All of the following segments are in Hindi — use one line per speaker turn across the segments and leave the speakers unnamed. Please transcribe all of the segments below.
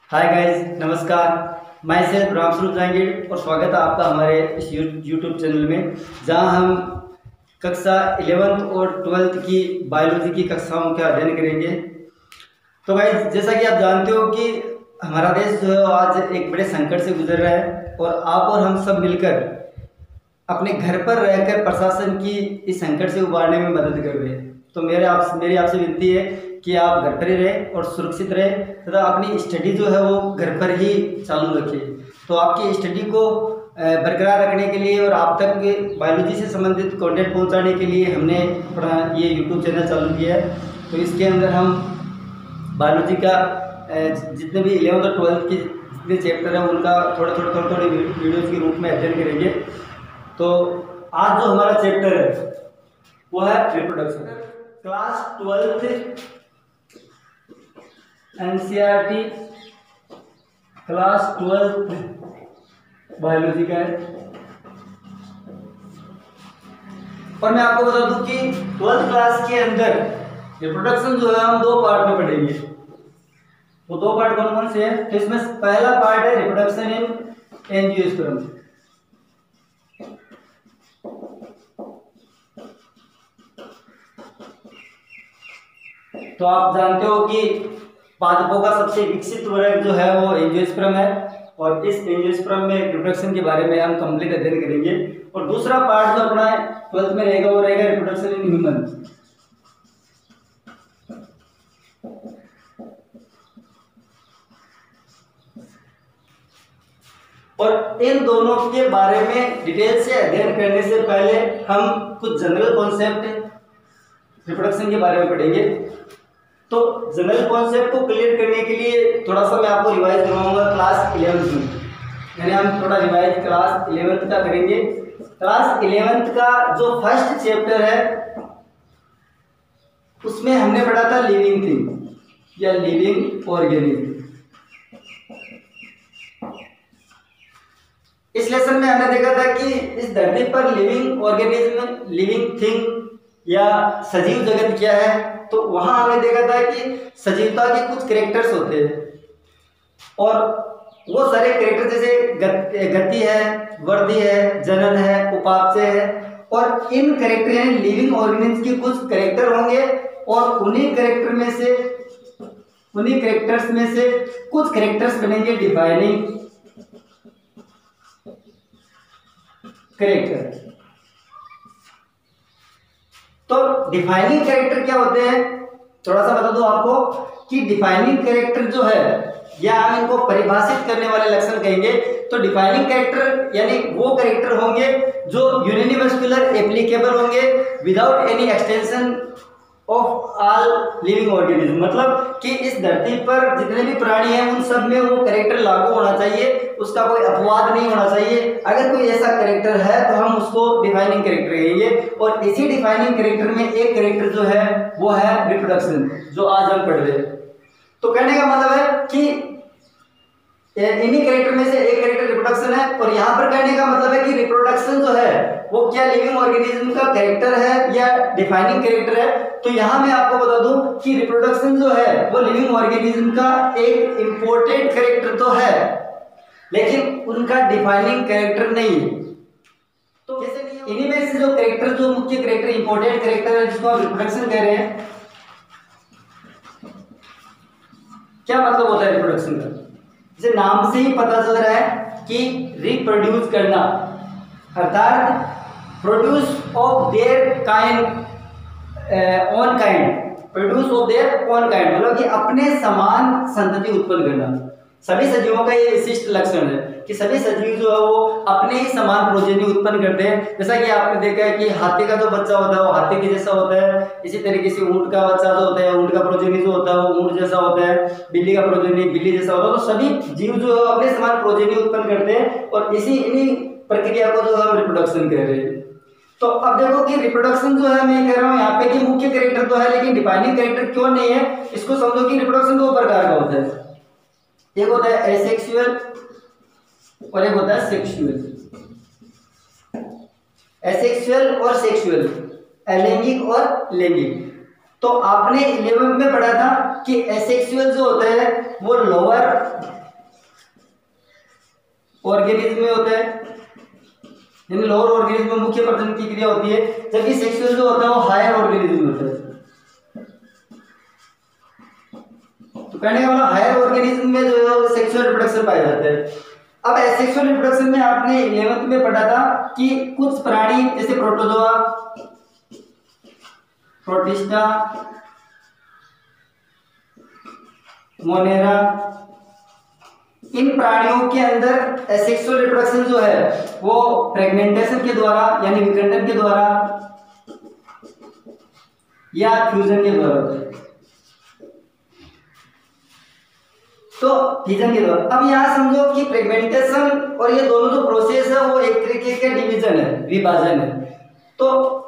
हाय गाइस, नमस्कार। मैं सैयद रामस्वरूप जहांगीर और स्वागत है आपका हमारे इस यूट्यूब चैनल में, जहां हम कक्षा 11th और 12th की बायोलॉजी की कक्षाओं का अध्ययन करेंगे। तो गाइस, जैसा कि आप जानते हो कि हमारा देश जो है आज एक बड़े संकट से गुजर रहा है और आप और हम सब मिलकर अपने घर पर रहकर प्रशासन की इस संकट से उबारने में मदद कर रहे हैं। तो मेरी आपसे विनती है कि आप घर पर ही रहें और सुरक्षित रहें तथा अपनी स्टडी जो है वो घर पर ही चालू रखें। तो आपकी स्टडी को बरकरार रखने के लिए और आप तक बायोलॉजी से संबंधित कंटेंट पहुंचाने के लिए हमने अपना ये यूट्यूब चैनल चालू किया है। तो इसके अंदर हम बायोलॉजी का जितने भी 11th और 12th के जितने चैप्टर हैं उनका थोड़े वीडियोज़ के रूप में अध्ययन करेंगे। तो आज जो हमारा चैप्टर है वो है reproduction. Class 12th NCERT class 12th biology का है। और मैं आपको बता दूं कि 12th क्लास के अंदर रिप्रोडक्शन जो है हम दो पार्ट में पढ़ेंगे। वो दो पार्ट कौन कौन से हैं? तो इसमें पहला पार्ट है रिप्रोडक्शन इन एंजियोस्पर्म। तो आप जानते हो कि पादपों का सबसे विकसित वर्ग जो है वो एंजियोस्पर्म है और इस एंजियोस्पर्म में रिप्रोडक्शन के बारे में हम कंप्लीट अध्ययन करेंगे। और दूसरा पार्ट जो अपना 12th में रहेगा वो रहेगा रिप्रोडक्शन इन ह्यूमन। और इन दोनों के बारे में डिटेल से अध्ययन करने से पहले हम कुछ जनरल कॉन्सेप्ट रिप्रोडक्शन के बारे में पढ़ेंगे। तो जनरल कॉन्सेप्ट को क्लियर करने के लिए थोड़ा सा मैं आपको रिवाइज करवाऊंगा क्लास 11th में, यानी हम थोड़ा रिवाइज क्लास 11th का करेंगे। क्लास 11th का जो फर्स्ट चैप्टर है उसमें हमने पढ़ा था लिविंग थिंग या लिविंग ऑर्गेनिज्म। इस लेसन में हमने देखा था कि इस धरती पर लिविंग ऑर्गेनिज्म, लिविंग थिंग या सजीव जगत क्या है। तो वहां हमने देखा था कि सजीवता के कुछ कैरेक्टर्स होते हैं और वो सारे कैरेक्टर जैसे गति है, वृद्धि है, जनन है, उपापचय है। और इन कैरेक्टर यानी लिविंग ऑर्गेनिज्म के कुछ कैरेक्टर होंगे और उन्हीं कैरेक्टर्स में से कुछ कैरेक्टर्स बनेंगे डिफाइनिंग कैरेक्टर। तो डिफाइनिंग कैरेक्टर क्या होते हैं, थोड़ा सा बता दूं आपको कि डिफाइनिंग कैरेक्टर जो है या हम इनको परिभाषित करने वाले लक्षण कहेंगे। तो डिफाइनिंग कैरेक्टर यानी वो कैरेक्टर होंगे जो यूनिवर्सुलर एप्लीकेबल होंगे without any extension of all living organism. मतलब कि इस धरती पर जितने भी प्राणी हैं उन सब में वो कैरेक्टर लागू होना चाहिए, उसका कोई अपवाद नहीं होना चाहिए। अगर कोई ऐसा कैरेक्टर है तो हम उसको डिफाइनिंग कैरेक्टर कहेंगे। और इसी डिफाइनिंग कैरेक्टर में एक कैरेक्टर जो है वो है रिप्रोडक्शन, जो आज हम पढ़ रहे हैं। तो कहने का मतलब है कि इन्हीं कैरेक्टर में से एक कैरेक्टर रिप्रोडक्शन है। और यहाँ पर कहने का मतलब है कि रिप्रोडक्शन जो है वो क्या लिविंग ऑर्गेनिज्म का कैरेक्टर है या डिफाइनिंग कैरेक्टर है। तो यहाँ मैं आपको बता दूं कि रिप्रोडक्शन जो है वो लिविंग ऑर्गेनिज्म का एक इंपॉर्टेंट कैरेक्टर तो है लेकिन उनका डिफाइनिंग कैरेक्टर नहीं है। तो जैसे इन्हीं में से जो कैरेक्टर, जो मुख्य कैरेक्टर, इंपॉर्टेंट कैरेक्टर है जिसको हम रिप्रोडक्शन कह रहे हैं, क्या मतलब होता है रिप्रोडक्शन का? जैसे नाम से ही पता चल रहा है कि रिप्रोड्यूस करना, अर्थात produce of their kind on kind, produce of their on kind मतलब कि अपने समान संतति उत्पन्न करना। सभी सजीवों का ये विशिष्ट लक्षण है कि सभी सजीव जो है वो अपने ही समान प्रोजेनी उत्पन्न करते हैं। जैसा कि आपने देखा है कि हाथी का जो बच्चा होता है वो हाथी के जैसा होता है, इसी तरीके से ऊंट का बच्चा जो होता है, ऊंट का प्रोजेनी जो होता है वो ऊंट जैसा होता है, बिल्ली का प्रोजेनी बिल्ली जैसा होता है। तो सभी जीव जो है अपने समान प्रोजेनी उत्पन्न करते हैं और इन्हीं प्रक्रिया को जो हम रिप्रोडक्शन कह रहे हैं। तो अब देखो कि रिप्रोडक्शन जो है, मैं कह रहा हूँ यहाँ पे कि मुख्य कैरेक्टर तो है लेकिन डिफाइनिंग कैरेक्टर क्यों नहीं है, इसको समझो कि रिप्रोडक्शन दो प्रकार का होता है। एक होता है एसेक्सुअल और एक होता है सेक्सुअल। एसेक्सुअल और सेक्सुअल, अलैंगिक और लैंगिक। तो आपने 11th में पढ़ा था कि एसेक्सुअल जो होता है वो लोअर ऑर्गेनिज्म में होता है, यानी लोअर ऑर्गेनिज्म में मुख्य प्रजनन की क्रिया होती है, जबकि सेक्सुअल जो होता है वो हायर ऑर्गेनिज्म में होता है। तो कहने का मतलब हायर ऑर्गेनिज्म में जो है सेक्सुअल रिप्रोडक्शन पाया जाता है। अब एसेक्सुअल रिप्रोडक्शन में आपने 11th में पढ़ा था कि कुछ प्राणी जैसे प्रोटोजोआ, प्रोटिस्टा, मोनेरा, इन प्राणियों के अंदर एसेक्सुअल रिप्रोडक्शन जो है वो फ्रेगमेंटेशन के द्वारा यानी विखंडन के द्वारा या फ्यूजन के द्वारा होता है। तो फ्यूजन के द्वारा। अब यहां समझो कि फ्रेगमेंटेशन और ये दोनों जो प्रोसेस है वो एक तरीके का डिवीजन है, विभाजन है। तो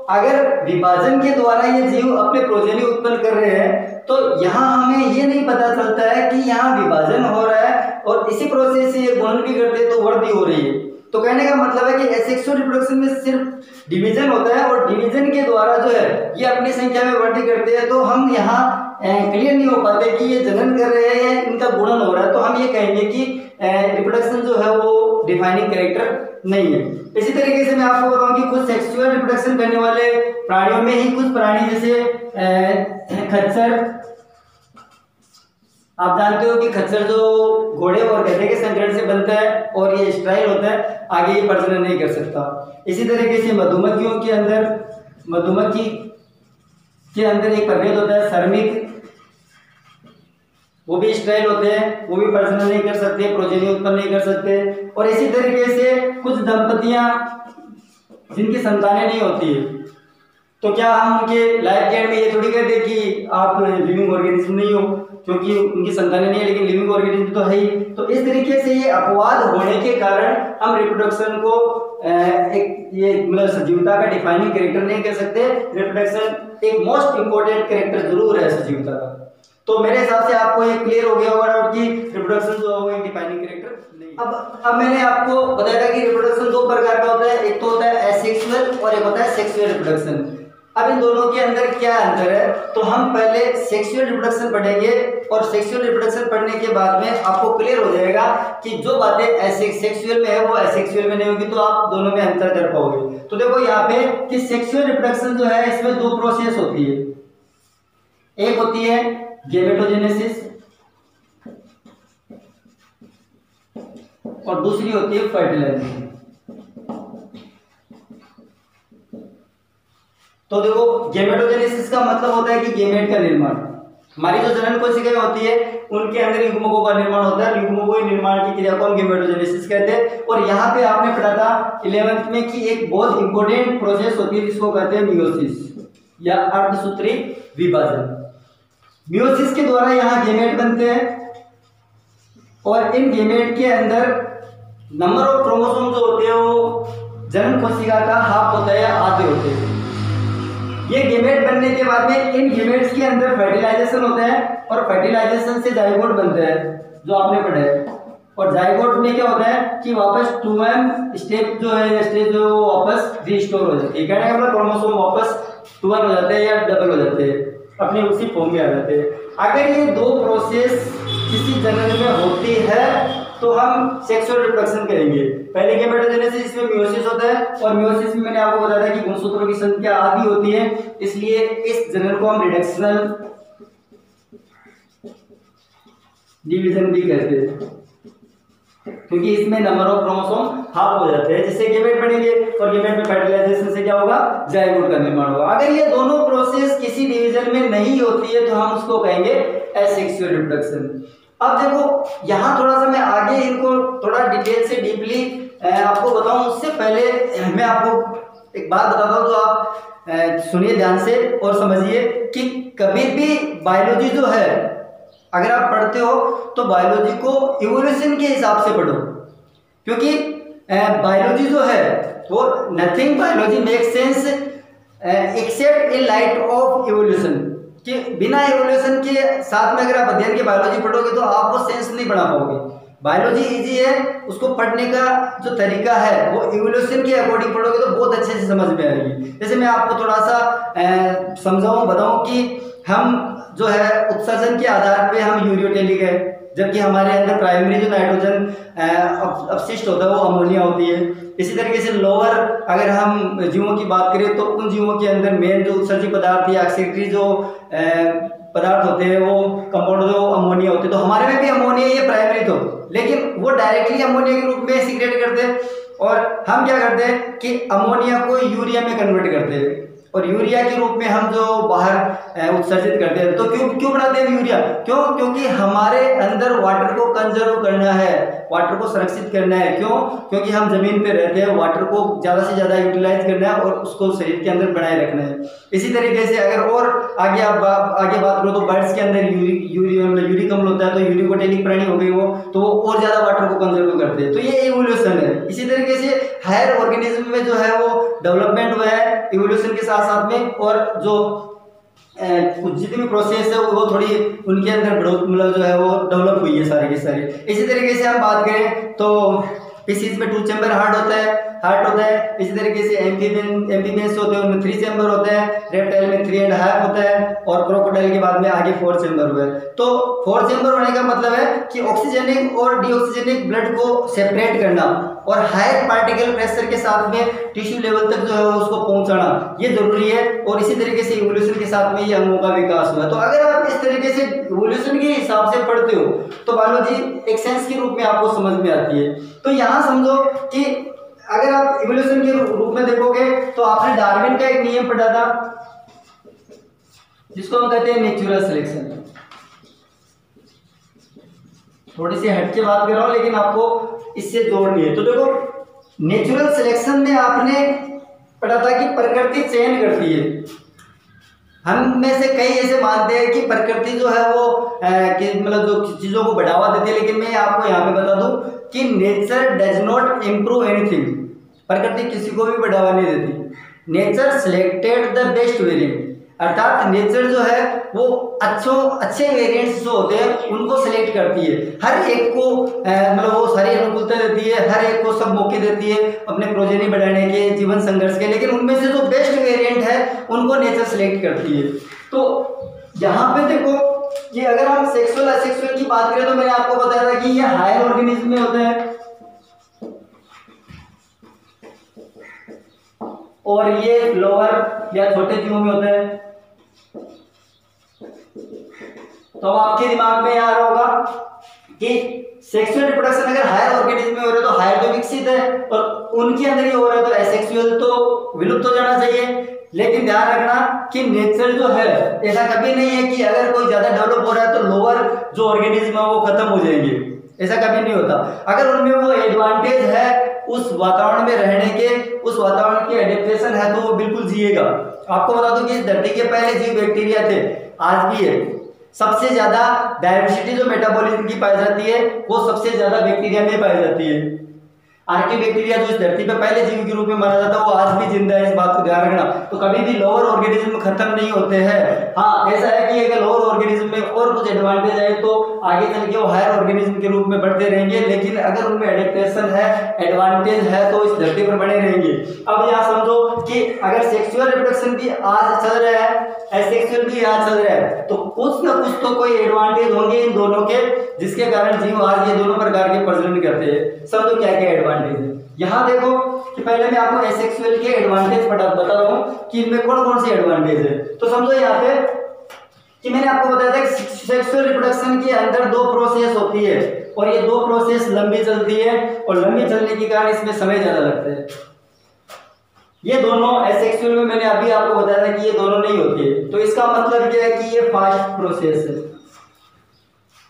अगर विभाजन के द्वारा ये जीव अपने प्रोजेनी उत्पन्न कर रहे हैं तो यहाँ हमें ये नहीं पता चलता है कि यहाँ विभाजन हो रहा है और इसी प्रोसेस से ये गुणन भी करते हैं तो वृद्धि हो रही है। तो कहने का मतलब है कि एसेक्सुअल रिप्रोडक्शन में सिर्फ डिवीजन होता है और डिवीजन के द्वारा जो है ये अपनी संख्या में वृद्धि करते हैं। तो हम यहाँ क्लियर नहीं हो पाते कि ये जनन कर रहे हैं या इनका गुणन हो रहा है, तो हम ये कहेंगे कि रिप्रोडक्शन जो है वो डिफाइनिंग कैरेक्टर नहीं है। इसी तरीके से मैं आपको बताऊं कि कुछ सेक्सुअल रिप्रोडक्शन करने वाले प्राणियों में ही कुछ प्राणी जैसे खच्चर, आप जानते हो कि खच्चर जो घोड़े और गधे के संकरण से बनता है और ये स्टेराइल होता है, आगे ये प्रजनन नहीं कर सकता। इसी तरीके से मधुमक्खियों के अंदर, मधुमक्खी के अंदर एक प्रभेद होता है श्रमिक, वो भी स्टेराइल होते हैं, वो भी प्रजनन नहीं कर सकते, प्रोजेनी उत्पन्न नहीं कर सकते। और इसी तरीके से कुछ दंपतियां जिनकी संतानें नहीं होती है, तो क्या हम उनके लाइफ टाइम में ये थोड़ी कहते कि आप लिविंग ऑर्गेनिज्म नहीं हो क्योंकि उनकी संतानें नहीं है, लेकिन लिविंग ऑर्गेनिज्म तो है ही। तो इस तरीके से ये अपवाद होने के कारण हम रिप्रोडक्शन को एक ये मतलब सजीवता का डिफाइनिंग कैरेक्टर नहीं कह सकते। रिप्रोडक्शन एक मोस्ट इंपोर्टेंट कैरेक्टर जरूर है सजीवता का। तो मेरे हिसाब से आपको ये क्लियर हो गया होगा कि रिप्रोडक्शन जो है वो एक डिफाइनिंग कैरेक्टर नहीं। अब मैंने आपको बताया था कि रिप्रोडक्शन दो प्रकार का होता है, एक तो होता है एसेक्सुअल और एक होता है सेक्सुअल रिप्रोडक्शन। अब इन दोनों के अंदर क्या अंतर है, तो हम पहले सेक्सुअल रिप्रोडक्शन पढ़ेंगे और सेक्सुअल रिप्रोडक्शन पढ़ने के बाद में आपको क्लियर हो जाएगा कि जो बातें सेक्सुअल में है वो एसेक्सुअल में नहीं होगी, तो आप दोनों में अंतर कर पाओगे। तो देखो यहाँ पे कि सेक्सुअल रिप्रोडक्शन जो है इसमें दो प्रोसेस होती है, एक होती है गेमेटोजेनेसिस और दूसरी होती है फर्टिलाइजेशन। तो देखो गेमेटोजेनेसिस का मतलब होता है कि गेमेट का निर्माण, हमारी जो जनन कोशिकाएं होती है उनके अंदर युग्मकों का निर्माण होता है, युग्मकों के निर्माण की क्रिया को हम गेमेटोजेनेसिस कहते हैं। और यहाँ पे आपने पढ़ा था 11th में कि एक बहुत इंपॉर्टेंट प्रोसेस होती है जिसको कहते हैं मियोसिस या अर्धसूत्री विभाजन। मियोसिस के द्वारा यहाँ गेमेट बनते हैं और इन गेमेट के अंदर नंबर ऑफ क्रोमोसोम जो होते हैं वो जनन कोशिका का हाफ होता है या आधे होते हैं। ये गेमेट बनने के बाद में इन गेमेट्स के अंदर फर्टिलाइजेशन होता है और फर्टिलाइजेशन से जाइगोट बनता है जो आपने पढ़ा है। और जाइगोट में क्या होता है कि वापस 2n स्टेप जो है स्टेज जो वापस रिस्टोर हो जाती है, कहने का मतलब क्रोमोसोम वापस 2n हो जाते हैं या डबल हो जाते हैं, अपने उसी फॉर्म में आ जाते हैं। अगर ये दो प्रोसेस किसी जनन में होती है तो हम सेक्सुअल रिप्रोडक्शन करेंगे। पहले गेमेटोजेनेसिस, इसमें मियोसिस होता है और मियोसिस में मैंने आपको बताया था कि गुणसूत्रों की संख्या आधी होती है, इसलिए इस जनन को हम रिडक्शनल डिवीजन भी कहते हैं क्योंकि इसमें नंबर ऑफ क्रोमोसोम हाफ हो जाते हैं, जिससे गेमेट बनेंगे और गेमेट में फर्टिलाइजेशन से क्या होगा, जाइगोट का निर्माण होगा। अगर ये दोनों प्रोसेस किसी डिवीजन में नहीं होती है तो हम उसको कहेंगे एसेक्सुअल रिप्रोडक्शन। अब देखो यहाँ थोड़ा सा मैं आगे इनको थोड़ा डिटेल से डीपली आपको बताऊं, उससे पहले मैं आपको एक बात बताता हूँ, तो आप सुनिए ध्यान से और समझिए कि कभी भी बायोलॉजी जो है अगर आप पढ़ते हो तो बायोलॉजी को इवोल्यूशन के हिसाब से पढ़ो, क्योंकि बायोलॉजी जो है वो nothing biology make sense accept in light of evolution, कि बिना इवोल्यूशन के साथ में अगर आप अध्ययन के बायोलॉजी पढ़ोगे तो आप वो सेंस नहीं बना पाओगे। बायोलॉजी इजी है, उसको पढ़ने का जो तरीका है वो इवोल्यूशन के अकॉर्डिंग पढ़ोगे तो बहुत अच्छे से समझ में आएगी। जैसे मैं आपको थोड़ा सा समझाऊं बताऊं कि हम जो है उत्सर्जन के आधार पे हम यूरियोटेलिक है, जबकि हमारे अंदर प्राइमरी जो नाइट्रोजन अपशिष्ट होता है वो अमोनिया होती है। इसी तरीके से लोअर अगर हम जीवों की बात करें तो उन जीवों के अंदर मेन जो उत्सर्जित पदार्थ या ऑक्सीडेटरी जो पदार्थ होते हैं वो कंपाउंड जो अमोनिया होते हैं। तो हमारे में भी अमोनिया ये प्राइमरी तो, लेकिन वो डायरेक्टली अमोनिया के रूप में सीक्रेट करते हैं और हम क्या करते हैं कि अमोनिया को यूरिया में कन्वर्ट करते हैं और यूरिया के रूप में हम जो बाहर उत्सर्जित करते हैं। तो क्यों बनाते हैं यूरिया? क्योंकि हमारे अंदर वाटर को कंजर्व करना है, वाटर को संरक्षित करना है। क्यों? क्योंकि हम जमीन पे रहते हैं, वाटर को ज़्यादा से ज़्यादा यूटिलाइज करना है और उसको शरीर के अंदर बनाए रखना है। इसी तरीके से अगर और आगे बात करो तो बर्ड्स के अंदर यूरिक अम्ल होता है, तो यूरिकोटेलिक प्राणी हो गई वो, तो वो और ज़्यादा वाटर को कंजर्व करते हैं। तो ये इवोल्यूशन है। इसी तरीके से हायर ऑर्गेनिज्म में जो है वो डेवलपमेंट हुआ है इवोल्यूशन के साथ में, और जो जितनी भी प्रोसेस है वो थोड़ी उनके अंदर मतलब जो है वो डेवलप हुई है सारी की सारी। इसी तरीके से हम बात करें तो फिशेज में 2 चैम्बर हार्ट होता है। इसी तरीके से एम्फीबियंस होते हैं उनमें 3 चैम्बर होते हैं। रेप्टाइल में 3.5 होता है और क्रोकोडाइल के बाद में आगे 4 चैम्बर हुए। तो 4 चैम्बर होने का मतलब है कि ऑक्सीजनिक और डीऑक्सीजनिक ब्लड को सेपरेट करना और हायर पार्टिकल प्रेशर के साथ में टिश्यू लेवल तक जो है उसको पहुंचाना ये जरूरी है। और इसी तरीके से इवोल्यूशन के साथ में ये अंगों का विकास हुआ। तो अगर आप इस तरीके से इवोल्यूशन के हिसाब से पढ़ते हो तो बायोलॉजी एक साइंस के रूप में आपको समझ में आती है। तो यहाँ समझो कि अगर आप इवोल्यूशन के रूप में देखोगे तो आपने डार्विन का एक नियम पढ़ा था जिसको हम कहते हैं नेचुरल सिलेक्शन। थोड़ी सी हटके बात कर रहा हूं लेकिन आपको इससे जोड़नी है। तो देखो नेचुरल सिलेक्शन में आपने पढ़ा था कि प्रकृति चयन करती है। हम में से कई ऐसे मानते हैं कि प्रकृति जो है वो मतलब जो चीजों को बढ़ावा देती है, लेकिन मैं आपको यहाँ पे बता दूं कि nature does not improve anything. प्रकृति किसी को भी बढ़ावा नहीं देती। Nature selected the best variant, अर्थात नेचर जो है वो अच्छे वेरिएंट्स जो होते हैं उनको सिलेक्ट करती है। हर एक को मतलब वो सारी अनुकूलता देती है, हर एक को सब मौके देती है अपने प्रोजेनी बढ़ाने के, जीवन संघर्ष के, लेकिन उनमें से जो बेस्ट वेरिएंट है उनको नेचर सिलेक्ट करती है। तो यहाँ पे देखो कि अगर हम सेक्सुअल असेक्सुअल की बात करें तो मैंने आपको बताया था कि ये हायर ऑर्गेनिज्म में होता है और ये लोअर या छोटे जीवों में होता है। तो अब आपके दिमाग में आ रहा होगा कि सेक्सुअल रिप्रोडक्शन अगर हायर ऑर्गेनिज्म में हो रहा है तो हायर तो विकसित है और उनके अंदर ही हो रहा है तो एसेक्सुअल तो विलुप्त हो जाना चाहिए। लेकिन ध्यान रखना कि नेचर जो है ऐसा कभी नहीं है कि अगर कोई ज्यादा डेवलप हो रहा है तो लोअर जो ऑर्गेनिज्म है वो खत्म हो जाएंगे, ऐसा कभी नहीं होता। अगर उनमें वो एडवांटेज है उस वातावरण में रहने के, उस वातावरण की एडेप्टेशन है तो वो बिल्कुल जिएगा। आपको बता दूं कि इस धरती के पहले जीव बैक्टीरिया थे, आज भी है। सबसे ज्यादा डायवर्सिटी जो मेटाबॉलिज्म की पाई जाती है वो सबसे ज्यादा बैक्टीरिया में पाई जाती है। आर्कियोबैक्टीरिया जो इस धरती पे पहले जीव के रूप में माना जाता है वो आज भी जिंदा है, इस बात को ध्यान रखना। तो कभी भी लोअर ऑर्गेनिज्म खत्म नहीं होते हैं। हाँ, ऐसा है कि अगर लोअर ऑर्गेनिज्म में और कुछ एडवांटेज है तो आगे चल के वो हायर ऑर्गेनिज्म के रूप में बढ़ते रहेंगे, लेकिन अगर उनमें एडेप्टेशन है, एडवांटेज है तो इस धरती पर बने रहेंगे। अब यहाँ समझो कि अगर सेक्सुअल रिप्रोडक्शन भी आज चल रहा है, एसेक्सुअल भी आज चल रहा है, तो कुछ ना कुछ तो कोई एडवांटेज होंगे इन दोनों के, जिसके कारण जीव आज ये दोनों प्रकार के प्रजनन करते हैं। समझो क्या क्या एडवांटेज है। यहाँ देखो कि पहले मैं आपको एसेक्सुअल के एडवांटेज बता रहा हूँ कि इनमें कौन कौन से एडवांटेज है। तो समझो यहाँ पे कि मैंने आपको बताया था कि सेक्सुअल रिप्रोडक्शन के अंदर 2 प्रोसेस होती है और ये 2 प्रोसेस लंबी चलती है और लंबी चलने के कारण इसमें समय ज्यादा लगता है। ये दोनों एसेक्सुअल में मैंने अभी आपको बताया था कि ये दोनों नहीं होती है। तो इसका मतलब क्या है कि ये फास्ट प्रोसेस है,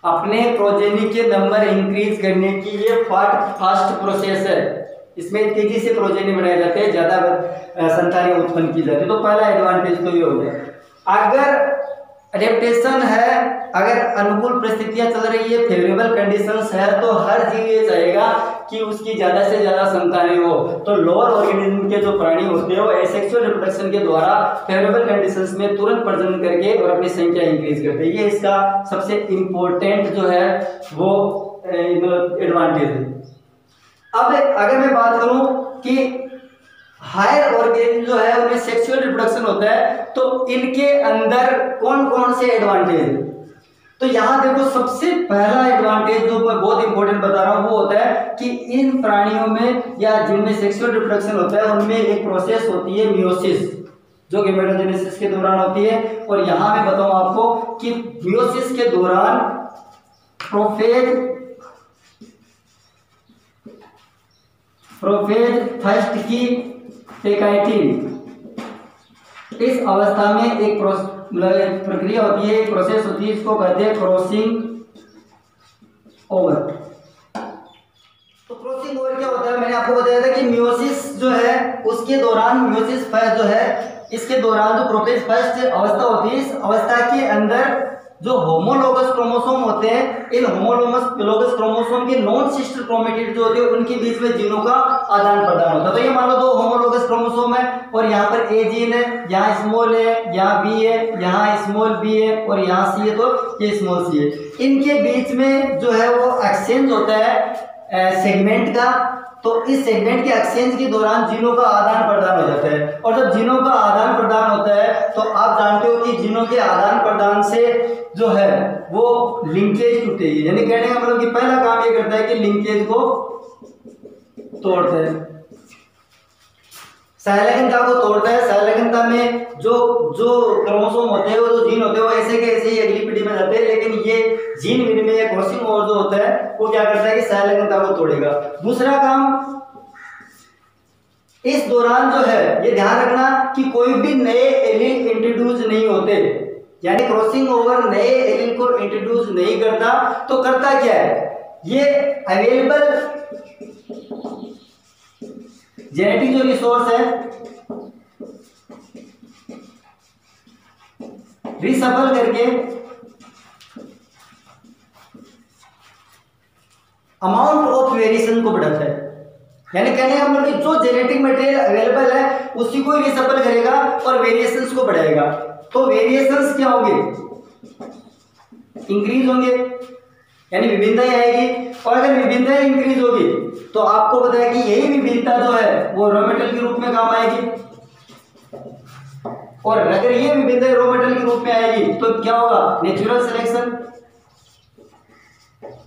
अपने प्रोजेनी के नंबर इंक्रीज करने की ये फास्ट प्रोसेस है। इसमें तेजी से प्रोजेनी बनाए जाते हैं, ज्यादा संतानें उत्पन्न की जाती है। तो पहला एडवांटेज तो ये हो गया। अगर एडेप्टेशन है, अगर अनुकूल परिस्थितियां चल रही है, फेवरेबल कंडीशंस है, तो हर जीव ये चाहेगा कि उसकी ज्यादा से ज्यादा संतानें हो। तो लोअर ऑर्गेनिज्म के जो प्राणी होते हैं वो एसेक्सुअल रिप्रोडक्शन के द्वारा फेवरेबल कंडीशंस में तुरंत प्रजनन करके और अपनी संख्या इंक्रीज करते हैं। ये इसका सबसे इम्पोर्टेंट जो है वो एडवांटेज है। अब अगर मैं बात करूं कि हायर ऑर्गेनिज्म जो है उनमें सेक्सुअल रिप्रोडक्शन होता है, तो इनके अंदर कौन कौन से एडवांटेज है। तो यहाँ देखो सबसे पहला एडवांटेज जो मैं बहुत इंपॉर्टेंट बता रहा हूँ वो होता है कि इन प्राणियों में या जिनमें सेक्सुअल रिप्रोडक्शन होता है उनमें एक प्रोसेस होती है मियोसिस, जो गेमेटोजेनेसिस के दौरान होती है। और यहाँ मैं बताऊँ आपको कि मियोसिस के दौरान प्रोफेज फर्स्ट की टेकाइटिन, इस अवस्था में एक प्रक्रिया होती है, एक प्रोसेस होती है, इसको कहते हैं क्रॉसिंग ओवर। तो क्रॉसिंग ओवर क्या होता है, मैंने आपको बताया था कि मियोसिस जो है उसके दौरान, मियोसिस फर्स्ट जो है इसके दौरान जो प्रोफेज फर्स्ट अवस्था होती है, इस अवस्था के अंदर जो होमोलोगस क्रोमोसोम होते हैं, इन होमोलोगस क्रोमोसोम के नॉन सिस्टर क्रोमेटिड जो होते हैं उनके बीच में जीनों का आदान प्रदान होता है। तो ये मान लो दो होमोलोगस क्रोमोसोम है और यहाँ पर ए जीन है, यहाँ स्मॉल है, यहाँ बी है, यहाँ स्मॉल बी है और यहाँ सी है, तो ये स्मॉल सी है। इनके बीच में जो है वो एक्सचेंज होता है सेगमेंट का। तो इस सेगमेंट के एक्सचेंज के दौरान जीनों का आदान प्रदान हो जाता है। और जब जीनों का आदान प्रदान होता है तो आप जानते हो कि जीनों के आदान प्रदान से जो है वो लिंकेज टूटेगी, यानी कहने का मतलब कि पहला काम ये करता है कि लिंकेज को तोड़ता है, सहलंगता को तोड़ता है। सहलंगता में जो क्रोमोसोम होते हैं, वो जो जीन होते हैं, वो ऐसे के ऐसे ही अगली पीढ़ी में जाते हैं, लेकिन ये जीन विनिमय क्रॉसिंग ओवर जो होता है वो क्या करता है कि सहलंगता को तोड़ेगा। दूसरा काम, इस दौरान जो है ये ध्यान रखना कि कोई भी नए एलील इंट्रोड्यूस नहीं होते, यानी क्रॉसिंग ओवर नए एलील को इंट्रोड्यूस नहीं करता। तो करता क्या है, ये अवेलेबल जेनेटिक जो रिसोर्स है रिसफल करके अमाउंट ऑफ वेरिएशन को बढ़ाता है, यानी कहने का मतलब जो जेनेटिक मटेरियल अवेलेबल है उसी को रिसफल करेगा और वेरिएशंस को बढ़ाएगा। तो वेरिएशंस क्या होंगे, इंक्रीज होंगे, यानी विभिन्नताएं आएगी। और अगर विभिन्नताएं इंक्रीज होगी तो आपको पता है कि यही विभिन्नता जो है वो रॉ मेटेरियल के रूप में काम आएगी। और अगर ये विभिन्नता रॉ मेटेरियल के रूप में आएगी तो क्या होगा, नेचुरल सिलेक्शन,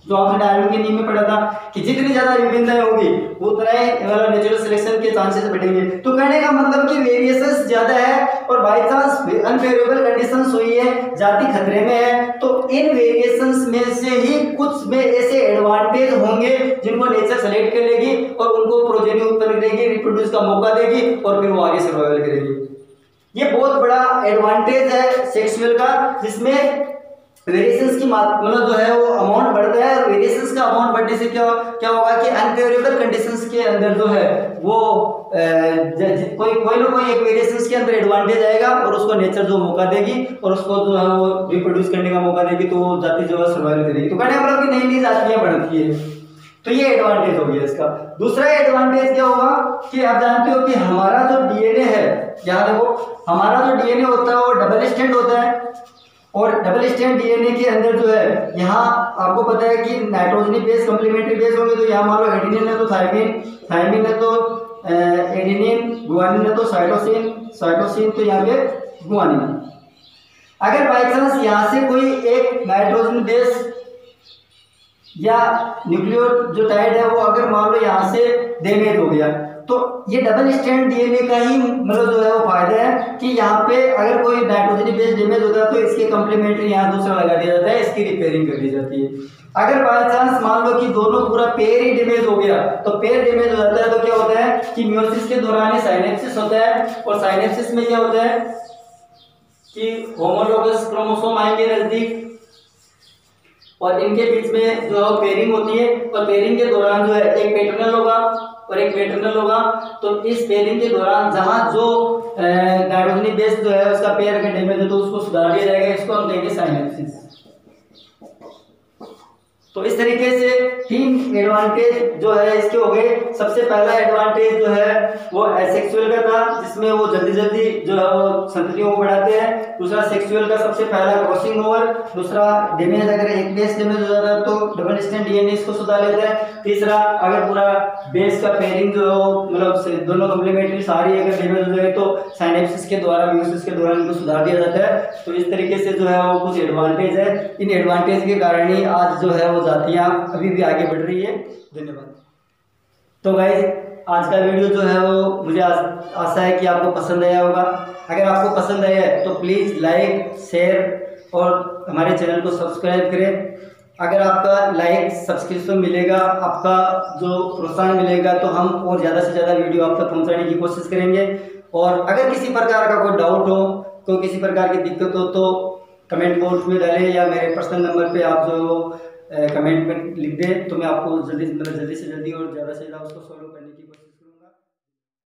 जो आपने डार्विन के नियम में पढ़ा था कि जितनी ज्यादा विभिन्नताएं होगी उतना ही नेचुरल सिलेक्शन के चांसेस बढ़ेंगे। तो कहने का मतलब कि वेरिएशंस ज्यादा है और बाय चांस अनफेवरेबल कंडीशंस हुई है, जाति खतरे में है, तो इन वेरिएशंस में से ही कुछ में ऐसे एडवांटेज होंगे जिनको नेचर सेलेक्ट कर लेगी और उनको प्रोजेनी उत्पन्न करेगी, रिप्रोड्यूस का मौका देगी और फिर वो आगे सर्वाइवल करेगी। ये बहुत बड़ा एडवांटेज है सेक्सुअल का, जिसमें वेरिएशंस की मतलब जो है वो अमाउंट बढ़ता है। और वेरिएशंस का अमाउंट बढ़ने से क्या होगा कि अनफेवरेबल कंडीशंस के अंदर जो है वो कोई ना कोई एक वेरिएशंस के अंदर एडवांटेज आएगा और उसको नेचर जो मौका देगी और उसको जो है वो रिप्रोड्यूस करने का मौका देगी, तो वो जाति जो है सर्वाइव करेगी। तो कहने का मतलब कि नई जातियां बढ़ती है, तो ये एडवांटेज हो गया इसका। दूसरा एडवांटेज क्या होगा कि आप जानते हो कि हमारा जो डीएनए है, यहाँ देखो हमारा जो डीएनए होता है वो डबल स्ट्रैंड होता है। और डबल स्ट्रैंड डीएनए के अंदर जो है, यहाँ आपको पता है कि नाइट्रोजनी बेस कंप्लीमेंट्री बेस होंगे। तो यहाँ मान लो एडेनिन है तो थायमिन, थायमिन है तो एडेनिन, गुआनिन है तो साइटोसिन, साइटोसिन तो यहाँ पे गुआनिन। अगर बाई चांस यहाँ से कोई एक नाइट्रोजन बेस या न्यूक्लियोटाइड है वो अगर मान लो यहाँ से डैमेज हो गया, तो ये डबल स्ट्रैंड डीएनए का ही मतलब जो है वो फायदा है कि यहाँ पे अगर कोई नाइट्रोजनी बेस डैमेज होता है तो इसके कंप्लीमेंट्री यहाँ दूसरा लगा दिया जाता है, इसकी रिपेयरिंग कर दी जाती है। अगर बाय चांस मान लो कि दोनों पूरा पेयर ही डैमेज हो गया, तो पेयर डैमेज हो जाता है तो क्या होता है कि मियोसिस के दौरान साइनेप्सिस होता है। और साइनेप्सिस में क्या होता है कि होमोलोगस क्रोमोसोम आएंगे नजदीक और इनके बीच में जो है पेयरिंग होती है। और पेयरिंग के दौरान जो है एक पैटर्नल होगा और एक मैटरनल होगा। तो इस पेयरिंग के दौरान जहां जो नाइट्रोजनी बेस जो है उसका पेयर अगर डैमेज हो तो उसको सुधार दिया जाएगा, इसको हम कहेंगे साइनेप्सिस। तो इस तरीके से 3 एडवांटेज जो है इसके हो गए। सबसे पहला एडवांटेज जो है वो एसेक्सुअल का था, जिसमें वो जल्दी जल्दी जो है वो संततियों को बढ़ाते हैं। दूसरा सेक्सुअल का सबसे पहला क्रॉसिंग ओवर। दूसरा डैमेज, अगर एक बेस डैमेज हो जाता है तो डबल स्टैंड डीएनए इसको सुधार लेता है। तीसरा, अगर पूरा बेस का पेयरिंग जो है मतलब दोनों कॉम्प्लीमेंट्री सारी अगर डैमेज हो जाए तो साइनेप्सिस के द्वारा, म्यूसिस के द्वारा इनको सुधार दिया जाता है। तो इस तरीके से जो है वो कुछ एडवांटेज है। इन एडवांटेज के कारण ही आज जो है वो जातियां अभी भी आगे बढ़ रही है। धन्यवाद। तो गाइस, आज का वीडियो जो है वो मुझे आशा है कि आपको पसंद आया होगा। अगर आपको पसंद आया है तो प्लीज़ लाइक, शेयर और हमारे चैनल को सब्सक्राइब करें। अगर आपका लाइक, सब्सक्रिप्शन मिलेगा, आपका जो प्रोत्साहन मिलेगा तो हम और ज़्यादा से ज़्यादा वीडियो आप तक पहुँचाने की कोशिश करेंगे। और अगर किसी प्रकार का कोई डाउट हो, कोई किसी प्रकार की दिक्कत हो तो कमेंट बॉक्स में डालें या मेरे पर्सनल नंबर पे आप जो कमेंट में लिख दें, तो मैं आपको जल्दी से जल्दी और ज़्यादा से ज़्यादा उसको सॉल्व करने की कोशिश